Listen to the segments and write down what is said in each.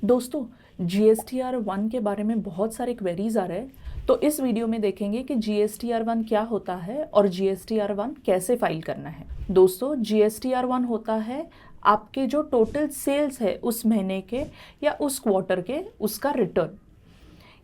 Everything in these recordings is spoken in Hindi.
दोस्तों, GSTR1 के बारे में बहुत सारे क्वेरीज आ रहे हैं, तो इस वीडियो में देखेंगे कि GSTR1 क्या होता है और GSTR1 कैसे फाइल करना है। दोस्तों, GSTR1 होता है आपके जो टोटल सेल्स है उस महीने के या उस क्वार्टर के, उसका रिटर्न।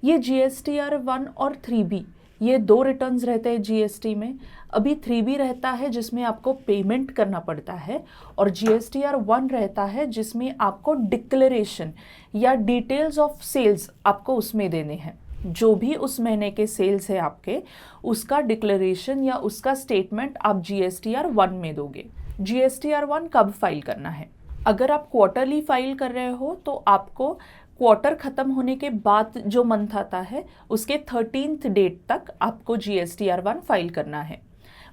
ये GSTR1 और 3B, ये दो रिटर्न्स रहते हैं जीएसटी में। अभी 3B रहता है जिसमें आपको पेमेंट करना पड़ता है, और GSTR1 रहता है जिसमें आपको डिक्लेरेशन या डिटेल्स ऑफ सेल्स आपको उसमें देने हैं। जो भी उस महीने के सेल्स है आपके, उसका डिक्लेरेशन या उसका स्टेटमेंट आप GSTR1 में दोगे। GSTR1 कब फाइल करना है? अगर आप क्वार्टरली फाइल कर रहे हो तो आपको क्वार्टर ख़त्म होने के बाद जो मंथ आता है उसके 13th डेट तक आपको GSTR1 फाइल करना है।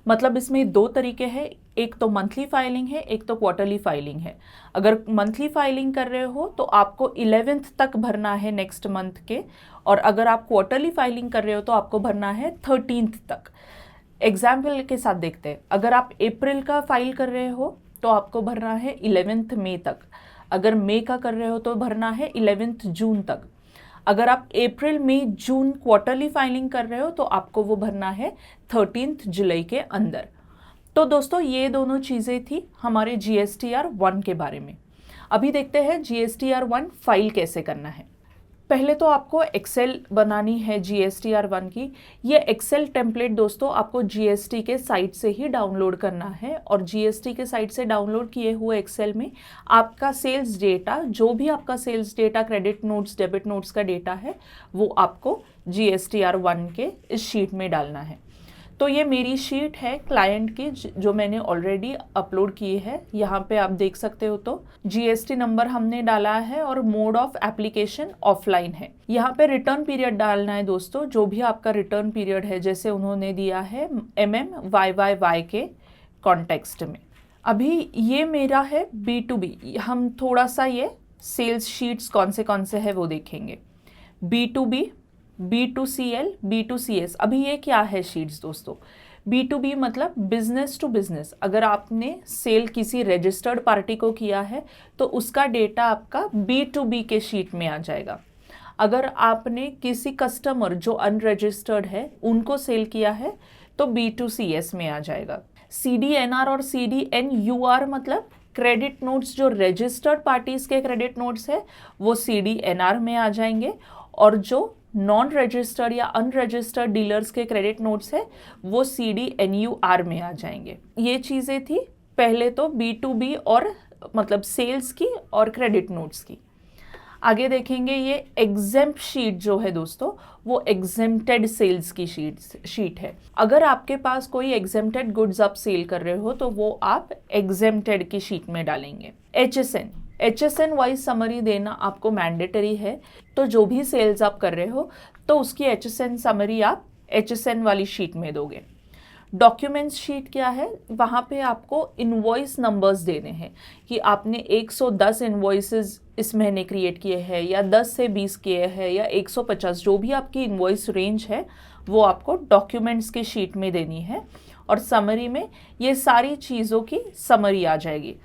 मतलब इसमें दो तरीके हैं, एक तो मंथली फाइलिंग है, एक तो क्वार्टरली फाइलिंग है। अगर मंथली फाइलिंग कर रहे हो तो आपको 11th तक भरना है नेक्स्ट मंथ के, और अगर आप क्वार्टरली फाइलिंग कर रहे हो तो आपको भरना है 13th तक। एग्जाम्पल के साथ देखते हैं, अगर आप अप्रैल का फाइल कर रहे हो तो आपको भरना है 11th मई तक। अगर मई का कर रहे हो तो भरना है 11th जून तक। अगर आप अप्रैल मई जून क्वार्टरली फाइलिंग कर रहे हो तो आपको वो भरना है 13th जुलाई के अंदर। तो दोस्तों, ये दोनों चीज़ें थी हमारे GSTR1 के बारे में। अभी देखते हैं GSTR1 फाइल कैसे करना है। पहले तो आपको एक्सेल बनानी है GSTR1 की। ये एक्सेल टेम्पलेट दोस्तों आपको GST के साइट से ही डाउनलोड करना है, और GST के साइट से डाउनलोड किए हुए एक्सेल में आपका सेल्स डेटा, जो भी आपका sales data, credit notes, debit notes का डेटा है, वो आपको GSTR1 के इस शीट में डालना है। तो ये मेरी शीट है क्लाइंट की जो मैंने ऑलरेडी अपलोड की है। यहाँ पे आप देख सकते हो, तो GST नंबर हमने डाला है और मोड ऑफ एप्लीकेशन ऑफलाइन है। यहाँ पे रिटर्न पीरियड डालना है दोस्तों, जो भी आपका रिटर्न पीरियड है, जैसे उन्होंने दिया है MMYYY के कॉन्टेक्स्ट में। अभी ये मेरा है B2B। हम थोड़ा सा ये सेल्स शीट्स कौन से है वो देखेंगे। B2B, B2CL, B2CS। अभी ये क्या है शीट्स दोस्तों? B2B मतलब बिजनेस टू बिजनेस। अगर आपने सेल किसी रजिस्टर्ड पार्टी को किया है तो उसका डेटा आपका B2B के शीट में आ जाएगा। अगर आपने किसी कस्टमर जो अनरजिस्टर्ड है उनको सेल किया है तो B2CS में आ जाएगा। CDNR और CDNUR मतलब क्रेडिट नोट्स, जो रजिस्टर्ड पार्टीज के क्रेडिट नोट्स है वो CDNR में आ जाएंगे, और जो नॉन रजिस्टर्ड या अनरजिस्टर्ड डीलर्स के क्रेडिट नोट्स है वो CDNUR में आ जाएंगे। ये चीज़ें थी पहले तो B2B और मतलब सेल्स की और क्रेडिट नोट्स की। आगे देखेंगे ये एग्जेम्प्ट शीट जो है दोस्तों, वो एग्जेम्प्टेड सेल्स की शीट है। अगर आपके पास कोई एग्जेम्प्टेड गुड्स आप सेल कर रहे हो तो वो आप एग्जेम्प्टेड की शीट में डालेंगे। HSN वाइज समरी देना आपको मैंडेटरी है। तो जो भी सेल्स आप कर रहे हो तो उसकी HSN समरी आप HSN वाली शीट में दोगे। डॉक्यूमेंट्स शीट क्या है? वहाँ पे आपको इनवॉइस नंबर्स देने हैं कि आपने 110 इनवॉइसेस इस महीने क्रिएट किए हैं, या 10 से 20 किए हैं, या 150, जो भी आपकी इनवॉइस रेंज है वो आपको डॉक्यूमेंट्स की शीट में देनी है। और समरी में ये सारी चीज़ों की समरी आ जाएगी।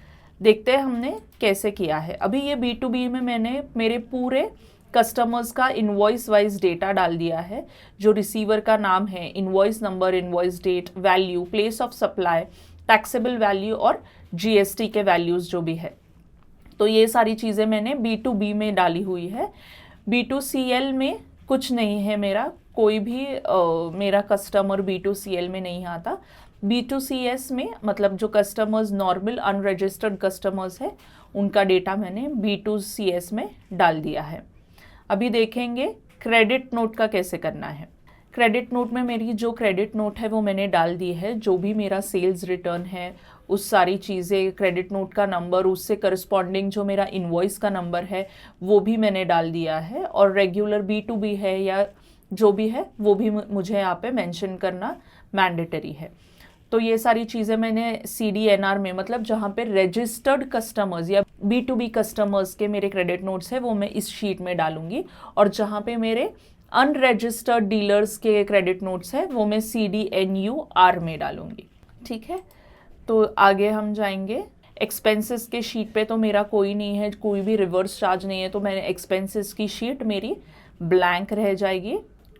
देखते हैं हमने कैसे किया है। अभी ये B2B में मैंने मेरे पूरे कस्टमर्स का इनवॉइस वाइज डेटा डाल दिया है। जो रिसीवर का नाम है, invoice number, invoice date, value, place of supply, taxable value और GST के वैल्यूज़ जो भी है, तो ये सारी चीज़ें मैंने B2B में डाली हुई है। B2CL में कुछ नहीं है मेरा, कोई भी मेरा कस्टमर B2CL में नहीं आता। B2CS में मतलब जो कस्टमर्स नॉर्मल अनरजिस्टर्ड कस्टमर्स है उनका डेटा मैंने B2CS में डाल दिया है। अभी देखेंगे क्रेडिट नोट का कैसे करना है। क्रेडिट नोट में मेरी जो क्रेडिट नोट है वो मैंने डाल दी है। जो भी मेरा सेल्स रिटर्न है उस सारी चीज़ें, क्रेडिट नोट का नंबर, उससे करस्पॉन्डिंग जो मेरा इनवॉइस का नंबर है वो भी मैंने डाल दिया है। और रेगुलर B2B है या जो भी है वो भी मुझे यहाँ पे मेंशन करना मैंडेटरी है। तो ये सारी चीज़ें मैंने CDNR में, मतलब जहाँ पे रजिस्टर्ड कस्टमर्स या B2B कस्टमर्स के मेरे क्रेडिट नोट्स है वो मैं इस शीट में डालूंगी, और जहाँ पे मेरे अनरजिस्टर्ड डीलर्स के क्रेडिट नोट्स है वो मैं CDNUR में डालूंगी। ठीक है, तो आगे हम जाएंगे। एक्सपेंसेस के शीट पे तो मेरा कोई नहीं है, कोई भी रिवर्स चार्ज नहीं है, तो मैंने एक्सपेंसेस की शीट मेरी ब्लैंक रह जाएगी।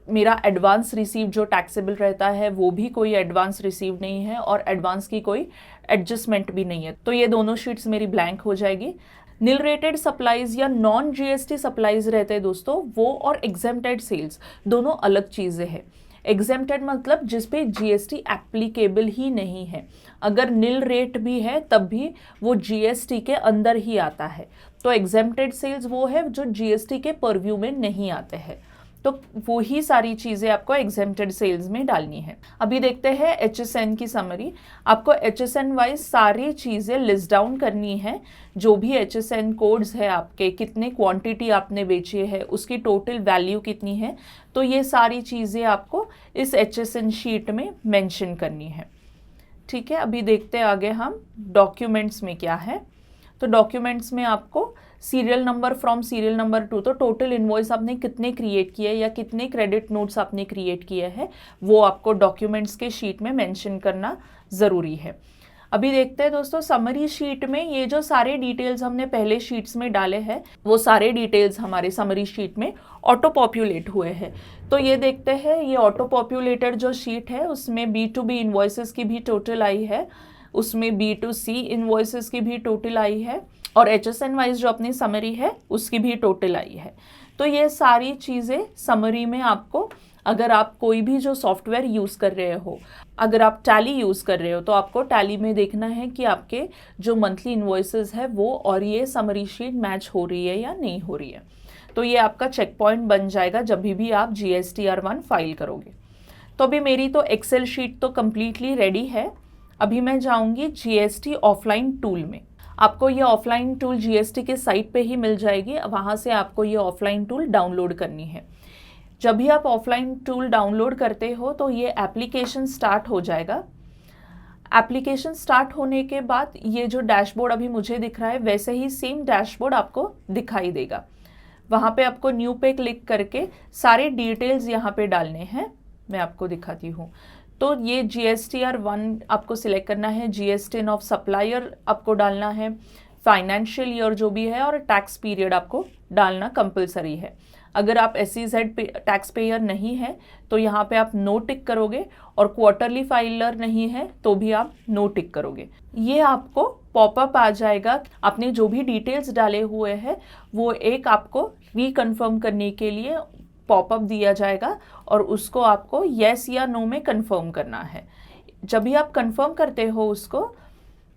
मेरा एडवांस रिसीव जो टैक्सेबल रहता है वो भी कोई एडवांस रिसीव नहीं है और एडवांस की कोई एडजस्टमेंट भी नहीं है, तो ये दोनों शीट्स मेरी ब्लैंक हो जाएगी। नील रेटेड सप्लाईज या नॉन जीएसटी सप्लाईज रहते हैं दोस्तों, वो और एग्जेम्प्टेड सेल्स दोनों अलग चीज़ें हैं। एग्जेम्प्टेड मतलब जिस पे जीएसटी एप्लीकेबल ही नहीं है, अगर नील रेट भी है तब भी वो जीएसटी के अंदर ही आता है। तो एग्जेम्प्टेड सेल्स वो है जो जीएसटी के परव्यू में नहीं आते हैं, तो वो ही सारी चीज़ें आपको एग्जेम्प्टेड सेल्स में डालनी है। अभी देखते हैं एचएसएन की समरी। आपको एचएसएन वाइज सारी चीज़ें लिस्ट डाउन करनी है, जो भी एचएसएन कोड्स है आपके, कितने क्वांटिटी आपने बेची है, उसकी टोटल वैल्यू कितनी है, तो ये सारी चीज़ें आपको इस एचएसएन शीट में मेंशन करनी है। ठीक है, अभी देखते हैं आगे हम डॉक्यूमेंट्स में क्या है। तो डॉक्यूमेंट्स में आपको serial number from serial number 2, तो टोटल इनवॉइस आपने कितने क्रिएट किए या कितने क्रेडिट नोट्स आपने क्रिएट किए हैं वो आपको डॉक्यूमेंट्स के शीट में मेंशन करना ज़रूरी है। अभी देखते हैं दोस्तों समरी शीट में ये जो सारे डिटेल्स हमने पहले शीट्स में डाले हैं वो सारे डिटेल्स हमारे समरी शीट में ऑटो पॉपुलेट हुए हैं। तो ये देखते हैं, ये ऑटो पॉपुलेटेड जो शीट है उसमें B2B इन्वॉइसेस की भी टोटल आई है, उसमें B2C इन्वॉइसेस की भी टोटल आई है और एचएसएन वाइज जो अपनी समरी है उसकी भी टोटल आई है। तो ये सारी चीज़ें समरी में आपको, अगर आप कोई भी जो सॉफ्टवेयर यूज़ कर रहे हो, अगर आप टैली यूज़ कर रहे हो तो आपको टैली में देखना है कि आपके जो मंथली इन्वॉइसेस है वो और ये समरी शीट मैच हो रही है या नहीं हो रही है। तो ये आपका चेक पॉइंट बन जाएगा जब भी आप GSTR1 फाइल करोगे। तो अभी मेरी तो एक्सेल शीट तो कम्प्लीटली रेडी है। अभी मैं जाऊँगी GST ऑफलाइन टूल में। आपको ये ऑफलाइन टूल GST के साइट पे ही मिल जाएगी, वहाँ से आपको ये ऑफलाइन टूल डाउनलोड करनी है। जब भी आप ऑफलाइन टूल डाउनलोड करते हो तो ये एप्लीकेशन स्टार्ट हो जाएगा। एप्लीकेशन स्टार्ट होने के बाद ये जो डैशबोर्ड अभी मुझे दिख रहा है वैसे ही सेम डैशबोर्ड आपको दिखाई देगा। वहाँ पे आपको न्यू पे क्लिक करके सारे डिटेल्स यहाँ पे डालने हैं, मैं आपको दिखाती हूँ। तो ये GSTR1 आपको सिलेक्ट करना है, GSTN ऑफ सप्लायर आपको डालना है, फाइनेंशियल ईयर जो भी है और टैक्स पीरियड आपको डालना कंपलसरी है। अगर आप SEZ टैक्स पेयर नहीं है तो यहाँ पे आप नो टिक करोगे और क्वार्टरली फाइलर नहीं है तो भी आप नो टिक करोगे। ये आपको पॉपअप आ जाएगा, आपने जो भी डिटेल्स डाले हुए हैं वो एक आपको रिकन्फर्म करने के लिए पॉपअप दिया जाएगा और उसको आपको येस या नो में कंफर्म करना है। जब भी आप कंफर्म करते हो उसको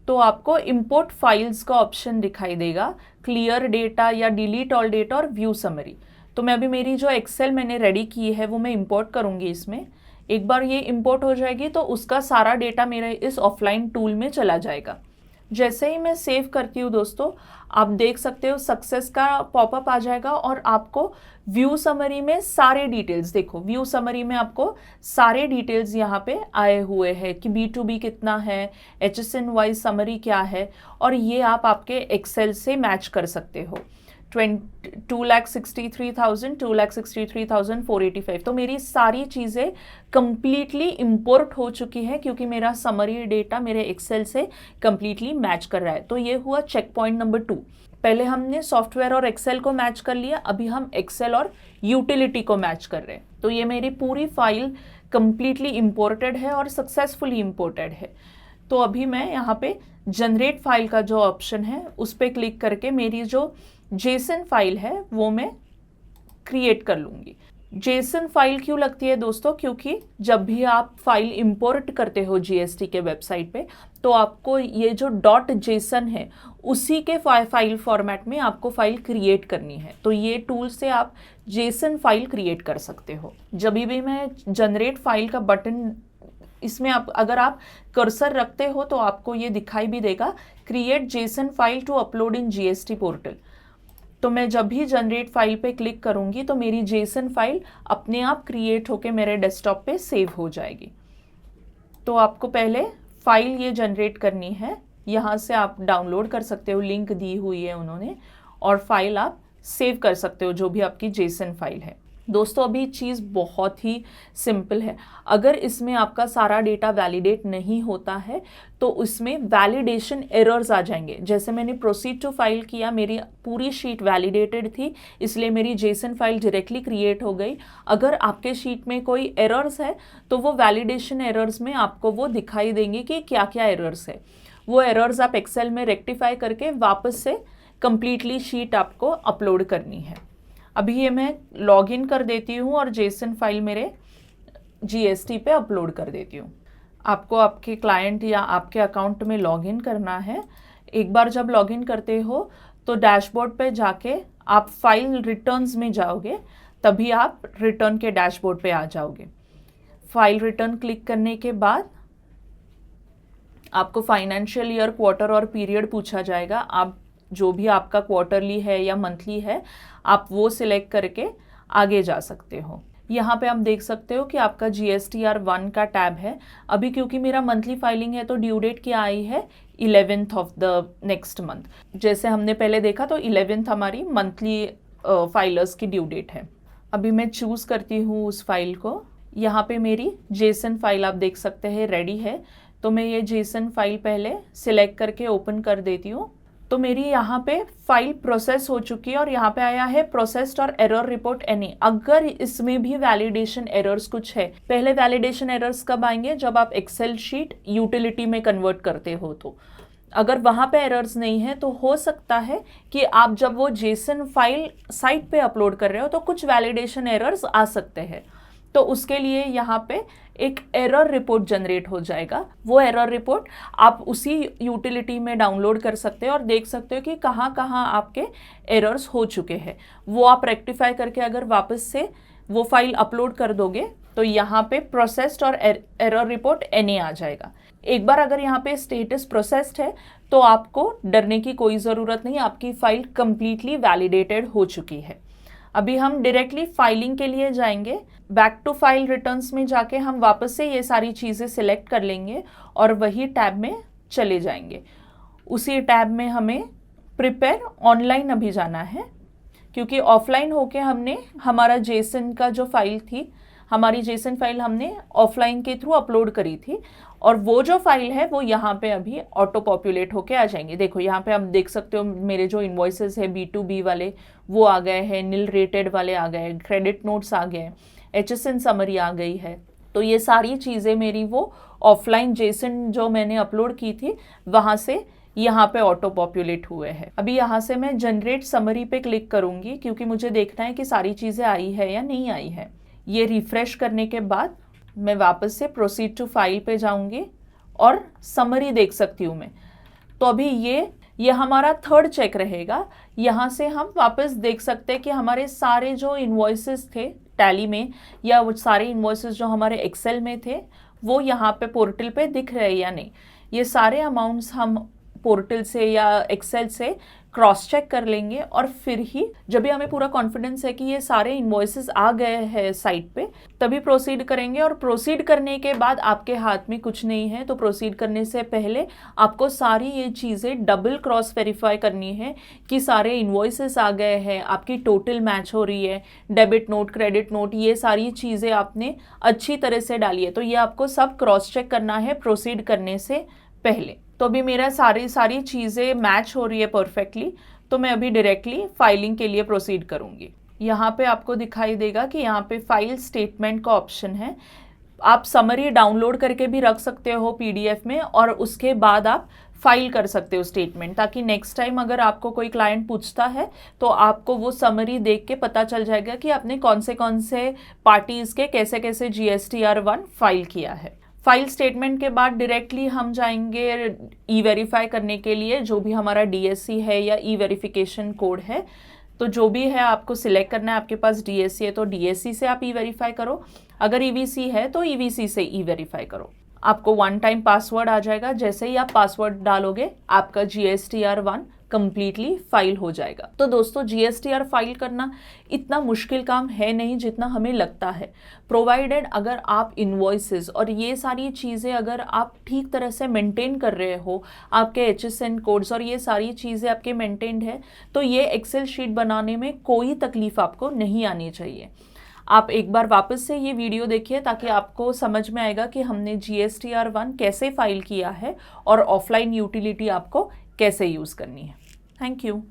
तो आपको इंपोर्ट फाइल्स का ऑप्शन दिखाई देगा, क्लियर डेटा या डिलीट ऑल डेटा और व्यू समरी। तो मैं अभी मेरी जो एक्सेल मैंने रेडी की है वो मैं इंपोर्ट करूँगी इसमें। एक बार ये इंपोर्ट हो जाएगी तो उसका सारा डेटा मेरे इस ऑफलाइन टूल में चला जाएगा। जैसे ही मैं सेव करती हूँ दोस्तों, आप देख सकते हो सक्सेस का पॉपअप आ जाएगा और आपको व्यू समरी में सारे डिटेल्स, देखो व्यू समरी में आपको सारे डिटेल्स यहाँ पे आए हुए हैं कि B2B कितना है, HSN वाइज समरी क्या है, और ये आप आपके एक्सेल से मैच कर सकते हो। 2,63,000, 2,63,485। तो मेरी सारी चीज़ें कंप्लीटली इंपोर्ट हो चुकी है क्योंकि मेरा समरी डेटा मेरे एक्सेल से कंप्लीटली मैच कर रहा है। तो ये हुआ चेक पॉइंट नंबर 2। पहले हमने सॉफ्टवेयर और एक्सेल को मैच कर लिया, अभी हम एक्सेल और यूटिलिटी को मैच कर रहे हैं। तो ये मेरी पूरी फाइल कंप्लीटली इंपोर्टेड है और सक्सेसफुली इंपोर्टेड है। तो अभी मैं यहाँ पे जनरेट फाइल का जो ऑप्शन है उस पर क्लिक करके मेरी जो जेसन फाइल है वो मैं क्रिएट कर लूँगी। जेसन फाइल क्यों लगती है दोस्तों? क्योंकि जब भी आप फाइल इंपोर्ट करते हो GST के वेबसाइट पे तो आपको ये जो .json है उसी के फाइल फॉर्मेट में आपको फाइल क्रिएट करनी है। तो ये टूल से आप जेसन फाइल क्रिएट कर सकते हो। जब भी मैं जनरेट फाइल का बटन, इसमें आप अगर आप कर्सर रखते हो तो आपको ये दिखाई भी देगा, create JSON file to upload in GST portal. तो मैं जब भी जनरेट फाइल पे क्लिक करूँगी तो मेरी जेसन फाइल अपने आप क्रिएट होके मेरे डेस्कटॉप पे सेव हो जाएगी। तो आपको पहले फाइल ये जनरेट करनी है, यहाँ से आप डाउनलोड कर सकते हो, लिंक दी हुई है उन्होंने, और फाइल आप सेव कर सकते हो जो भी आपकी जेसन फाइल है। दोस्तों अभी चीज़ बहुत ही सिंपल है। अगर इसमें आपका सारा डेटा वैलिडेट नहीं होता है तो उसमें वैलिडेशन एरर्स आ जाएंगे। जैसे मैंने प्रोसीड टू फाइल किया, मेरी पूरी शीट वैलिडेटेड थी, इसलिए मेरी जेसन फाइल डायरेक्टली क्रिएट हो गई। अगर आपके शीट में कोई एरर्स है तो वो वैलिडेशन एरर्स में आपको वो दिखाई देंगे कि क्या क्या एरर्स है। वो एरर्स आप एक्सेल में रेक्टिफाई करके वापस से कंप्लीटली शीट आपको अपलोड करनी है। अभी ये मैं लॉगिन कर देती हूँ और जेसन फाइल मेरे जीएसटी पे अपलोड कर देती हूँ। आपको आपके क्लाइंट या आपके अकाउंट में लॉगिन करना है। एक बार जब लॉगिन करते हो तो डैशबोर्ड पे जाके आप फाइल रिटर्न्स में जाओगे, तभी आप रिटर्न के डैशबोर्ड पे आ जाओगे। फाइल रिटर्न क्लिक करने के बाद आपको फाइनेंशियल ईयर, क्वार्टर और पीरियड पूछा जाएगा। आप जो भी आपका क्वार्टरली है या मंथली है, आप वो सिलेक्ट करके आगे जा सकते हो। यहाँ पे आप देख सकते हो कि आपका GSTR 1 का टैब है। अभी क्योंकि मेरा मंथली फाइलिंग है तो ड्यू डेट क्या आई है, 11th of the next month. जैसे हमने पहले देखा तो 11th हमारी मंथली फाइलर्स की ड्यू डेट है। अभी मैं चूज़ करती हूँ उस फाइल को। यहाँ पे मेरी जेसन फाइल आप देख सकते हैं रेडी है, तो मैं ये जेसन फाइल पहले सिलेक्ट करके ओपन कर देती हूँ। तो मेरी यहाँ पे फाइल प्रोसेस हो चुकी है और यहाँ पे आया है प्रोसेस्ड और एरर रिपोर्ट एनी। अगर इसमें भी वैलिडेशन एरर्स कुछ है, पहले वैलिडेशन एरर्स कब आएंगे, जब आप एक्सेल शीट यूटिलिटी में कन्वर्ट करते हो। तो अगर वहाँ पे एरर्स नहीं है तो हो सकता है कि आप जब वो जेसन फाइल साइट पे अपलोड कर रहे हो तो कुछ वैलिडेशन एरर्स आ सकते हैं। तो उसके लिए यहाँ पे एक एरर रिपोर्ट जनरेट हो जाएगा। वो एरर रिपोर्ट आप उसी यूटिलिटी में डाउनलोड कर सकते हैं और देख सकते हो कि कहाँ कहाँ आपके एरर्स हो चुके हैं। वो आप रेक्टिफाई करके अगर वापस से वो फाइल अपलोड कर दोगे तो यहाँ पे प्रोसेस्ड और एरर रिपोर्ट एनी आ जाएगा। एक बार अगर यहाँ पे स्टेटस प्रोसेस्ड है तो आपको डरने की कोई ज़रूरत नहीं, आपकी फाइल कंप्लीटली वैलिडेटेड हो चुकी है। अभी हम डायरेक्टली फाइलिंग के लिए जाएंगे। बैक टू फाइल रिटर्न्स में जाके हम वापस से ये सारी चीज़ें सिलेक्ट कर लेंगे और वही टैब में चले जाएंगे। उसी टैब में हमें प्रिपेयर ऑनलाइन अभी जाना है, क्योंकि ऑफलाइन होके हमने हमारा जेसन का जो फाइल थी, हमारी जेसन फाइल हमने ऑफलाइन के थ्रू अपलोड करी थी और वो जो फाइल है वो यहाँ पे अभी ऑटो पॉपुलेट होके आ जाएंगे। देखो यहाँ पे हम देख सकते हो मेरे जो इन्वॉइसेस है B2B वाले वो आ गए हैं, नील रेटेड वाले आ गए, क्रेडिट नोट्स आ गए, HSN समरी आ गई है। तो ये सारी चीज़ें मेरी वो ऑफलाइन जेसन जो मैंने अपलोड की थी वहाँ से यहाँ पे ऑटो पॉपुलेट हुए हैं। अभी यहाँ से मैं जनरेट समरी पे क्लिक करूँगी क्योंकि मुझे देखना है कि सारी चीज़ें आई है या नहीं आई है। ये रिफ्रेश करने के बाद मैं वापस से प्रोसीड टू फाइल पे जाऊँगी और समरी देख सकती हूँ मैं। तो अभी ये हमारा थर्ड चेक रहेगा। यहाँ से हम वापस देख सकते हैं कि हमारे सारे जो इन्वॉइसेस थे टैली में या वो सारे इन्वॉइसेस जो हमारे एक्सेल में थे वो यहाँ पे पोर्टल पे दिख रहे हैं या नहीं। ये सारे अमाउंट्स हम पोर्टल से या एक्सेल से क्रॉस चेक कर लेंगे और फिर ही जब भी हमें पूरा कॉन्फिडेंस है कि ये सारे इन्वॉइसेस आ गए हैं साइट पे, तभी प्रोसीड करेंगे। और प्रोसीड करने के बाद आपके हाथ में कुछ नहीं है तो प्रोसीड करने से पहले आपको सारी ये चीज़ें डबल क्रॉस वेरीफाई करनी है कि सारे इन्वॉइसेस आ गए हैं, आपकी टोटल मैच हो रही है, डेबिट नोट, क्रेडिट नोट, ये सारी चीज़ें आपने अच्छी तरह से डाली है। तो ये आपको सब क्रॉस चेक करना है प्रोसीड करने से पहले। तो अभी मेरा सारी चीज़ें मैच हो रही है परफेक्टली, तो मैं अभी डायरेक्टली फाइलिंग के लिए प्रोसीड करूँगी। यहाँ पे आपको दिखाई देगा कि यहाँ पे फाइल स्टेटमेंट का ऑप्शन है। आप समरी डाउनलोड करके भी रख सकते हो PDF में और उसके बाद आप फाइल कर सकते हो स्टेटमेंट, ताकि नेक्स्ट टाइम अगर आपको कोई क्लाइंट पूछता है तो आपको वो समरी देख के पता चल जाएगा कि आपने कौन से पार्टीज़ के कैसे कैसे GSTR 1 फाइल किया है। फाइल स्टेटमेंट के बाद डायरेक्टली हम जाएंगे E-वेरीफाई करने के लिए। जो भी हमारा DSC है या E-वेरिफिकेशन कोड है, तो जो भी है आपको सिलेक्ट करना है। आपके पास DSC है तो DSC से आप E-वेरीफाई करो, अगर EVC है तो EVC से E-वेरीफाई करो। आपको 1 टाइम पासवर्ड आ जाएगा। जैसे ही आप पासवर्ड डालोगे आपका GSTR 1 कंप्लीटली फाइल हो जाएगा। तो दोस्तों GSTR फाइल करना इतना मुश्किल काम है नहीं जितना हमें लगता है, प्रोवाइडेड अगर आप इन्वॉइसेस और ये सारी चीज़ें अगर आप ठीक तरह से मेंटेन कर रहे हो, आपके HSN कोड्स और ये सारी चीज़ें आपके मेंटेन्ड है, तो ये एक्सेल शीट बनाने में कोई तकलीफ़ आपको नहीं आनी चाहिए। आप एक बार वापस से ये वीडियो देखिए ताकि आपको समझ में आएगा कि हमने GSTR 1 कैसे फाइल किया है और ऑफलाइन यूटिलिटी आपको कैसे यूज़ करनी है। Thank you.